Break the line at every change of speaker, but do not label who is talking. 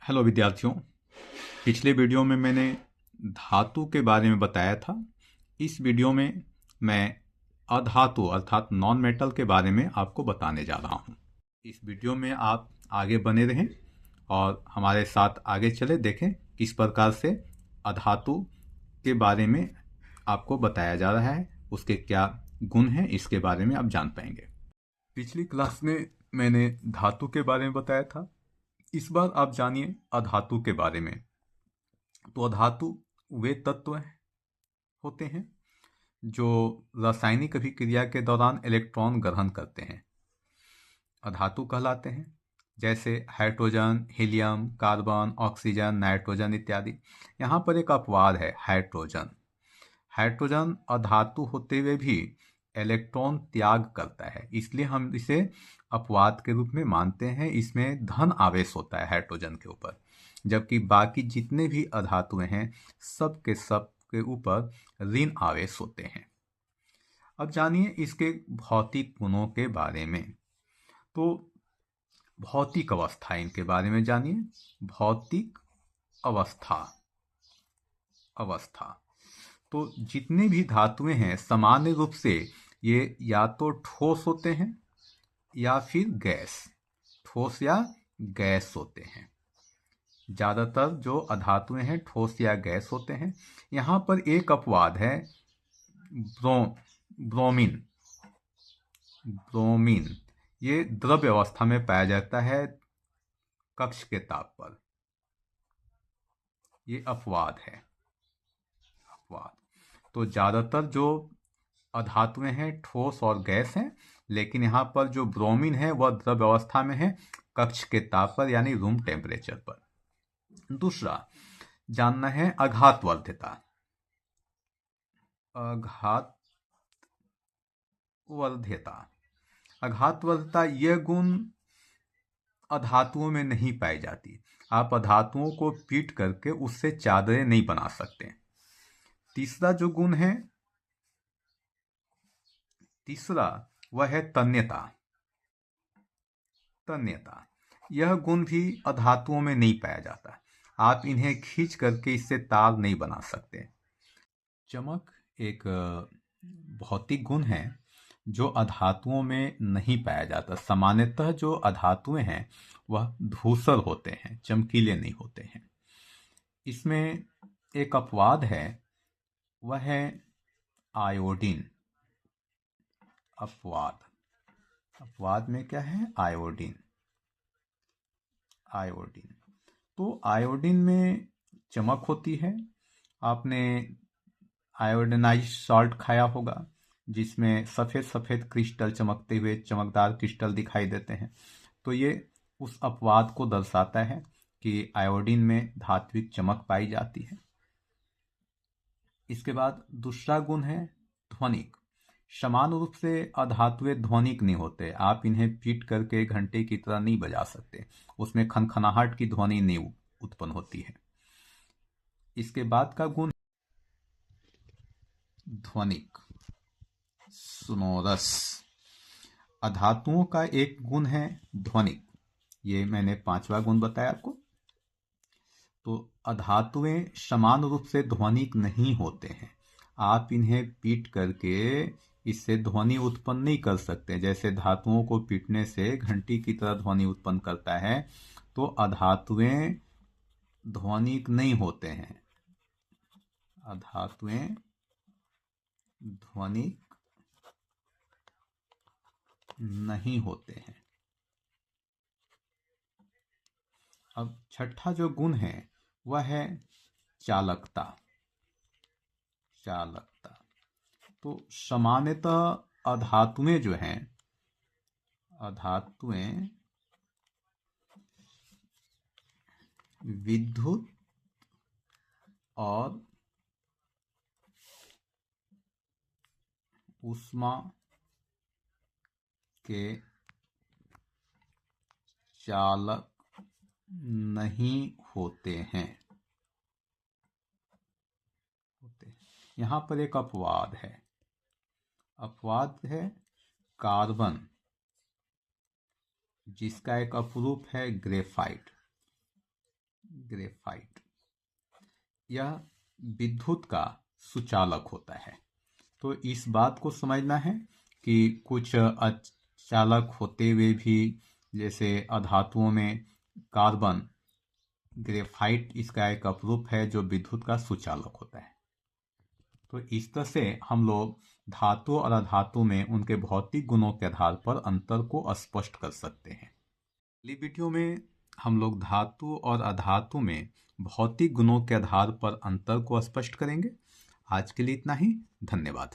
Hello विद्यार्थियों। पिछले video में मैंने धातु के बारे में बताया था। इस वीडियो में मैं अधातु अर्थात नॉन मेटल के बारे में आपको बताने जा रहा हूँ। इस वीडियो में आप आगे बने रहें और हमारे साथ आगे चले, देखें किस प्रकार से अधातु के बारे में आपको बताया जा रहा है, उसके क्या गुण हैं, इसके बारे में आप जान पाएंगे। पिछली क्लास में मैंने धातु के बारे में बताया था। इस बार आप जानिए अधातु के बारे में। तो अधातु वे तत्व होते हैं जो रासायनिक अभिक्रिया के दौरान इलेक्ट्रॉन ग्रहण करते हैं, अधातु कहलाते हैं। जैसे hydrogen, helium, carbon, oxygen, nitrogen इत्यादि। यहाँ पर एक अपवाद है, हाइड्रोजन। हाइड्रोजन अधातु होते हुए भी इलेक्ट्रॉन त्याग करता है, इसलिए हम इसे अपवाद के रूप में मानते हैं। इसमें धन आवेश होता है हाइड्रोजन के ऊपर, जबकि बाकी जितने भी अधातुएं हैं सब के ऊपर ऋण आवेश होते हैं। अब जानिए इसके भौतिक गुणों के बारे में। तो भौतिक अवस्था, इनके बारे में जानिए। भौतिक अवस्था अवस्था तो जितने भी धातुएं हैं सामान्य रूप से ये या तो ठोस होते हैं या फिर गैस, ठोस या गैस होते हैं। ज़्यादातर जो अधातुएं हैं ठोस या गैस होते हैं। यहाँ पर एक अपवाद है, ब्रोमीन। ब्रोमीन ये द्रव्य अवस्था में पाया जाता है कक्ष के ताप पर। ये अपवाद है, अपवाद। तो ज़्यादातर जो अधातुएं हैं ठोस और गैस हैं, लेकिन यहाँ पर जो ब्रोमीन है वह द्रव्य अवस्था में है कक्ष के ताप पर, यानी रूम टेम्परेचर पर। दूसरा जानना है आघातवर्ध्यता। आघातवर्ध्यता यह गुण अधातुओं में नहीं पाई जाती। आप अधातुओं को पीट करके उससे चादरें नहीं बना सकते। तीसरा जो गुण है, तीसरा वह है तन्यता। तन्यता यह गुण भी अधातुओं में नहीं पाया जाता। आप इन्हें खींच करके इससे तार नहीं बना सकते। चमक एक भौतिक गुण है जो अधातुओं में नहीं पाया जाता। सामान्यतः जो अधातुएं हैं वह धूसर होते हैं, चमकीले नहीं होते हैं। इसमें एक अपवाद है, वह है आयोडीन। अपवाद, अपवाद में क्या है? आयोडीन। आयोडीन तो आयोडीन में चमक होती है। आपने आयोडीनाइज्ड सॉल्ट खाया होगा जिसमें सफ़ेद सफ़ेद क्रिस्टल, चमकते हुए चमकदार क्रिस्टल दिखाई देते हैं। तो ये उस अपवाद को दर्शाता है कि आयोडीन में धात्विक चमक पाई जाती है। इसके बाद दूसरा गुण है ध्वनिक। समान रूप से अधातुएं ध्वनिक नहीं होते। आप इन्हें पीट करके घंटे की तरह नहीं बजा सकते, उसमें खनखनाहट की ध्वनि नहीं उत्पन्न होती है। इसके बाद का गुण ध्वनिक, सोनोरस। अधातुओं का एक गुण है ध्वनिक, ये मैंने पांचवा गुण बताया आपको। तो अधातुएं समान रूप से ध्वनिक नहीं होते हैं। आप इन्हें पीट करके इससे ध्वनि उत्पन्न नहीं कर सकते। जैसे धातुओं को पीटने से घंटी की तरह ध्वनि उत्पन्न करता है, तो अधातुएं ध्वनिक नहीं होते हैं। अधातुएं ध्वनिक नहीं होते हैं। अब छठा जो गुण है वह है चालकता। चालकता तो सामान्यतः अधातुएं जो हैं, अधातुएं विद्युत और ऊष्मा के चालक नहीं होते हैं। यहाँ पर एक अपवाद है, अपवाद है कार्बन, जिसका एक अपरूप है ग्रेफाइट। ग्रेफाइट, यह विद्युत का सुचालक होता है। तो इस बात को समझना है कि कुछ अचालक होते हुए भी, जैसे अधातुओं में कार्बन, ग्रेफाइट इसका एक अपरूप है जो विद्युत का सुचालक होता है। तो इस तरह से हम लोग धातु और अधातु में उनके भौतिक गुणों के आधार पर अंतर को स्पष्ट कर सकते हैं। अगली वीडियो में हम लोग धातु और अधातु में भौतिक गुणों के आधार पर अंतर को स्पष्ट करेंगे। आज के लिए इतना ही। धन्यवाद।